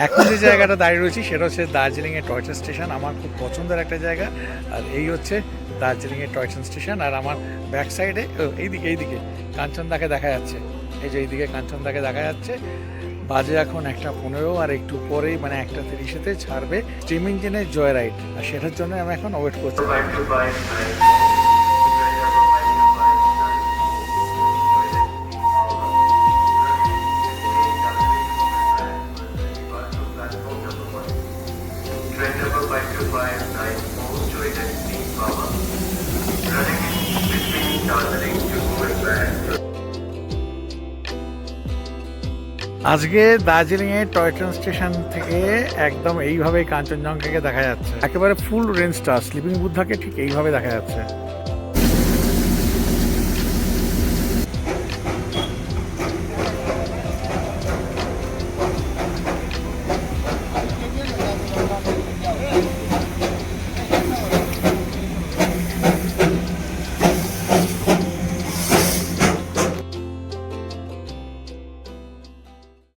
এখন যে জায়গাটা দাঁড়িয়ে রয়েছি সেটা হচ্ছে দার্জিলিংয়ের টয় ট্রেন স্টেশন। আমার খুব পছন্দের একটা জায়গা। আর এই হচ্ছে দার্জিলিংয়ের টয় ট্রেন স্টেশন। আর আমার ব্যাক সাইডে এইদিকে কাঞ্চনদাকে দেখা যাচ্ছে। এই যে এইদিকে কাঞ্চনদাকে দেখা যাচ্ছে। বাজে এখন 1:15, আর একটু পরেই মানে 1:30-তে ছাড়বে স্টিম ইঞ্জিনের জয় রাইড। আর সেটার জন্য আমি এখন ওয়েট করছি। Train number 5259 Joy Destiny Power, running in between Darjeeling to Mumbai. আজকে দার্জিলিংয়ের টয় ট্রেন স্টেশন থেকে একদম এইভাবে কাঞ্চনজঙ্ঘাকে দেখা যাচ্ছে। একেবারে ফুল রেঞ্জটা স্লিপিং বুদ্ধাকে ঠিক এইভাবে দেখা যাচ্ছে।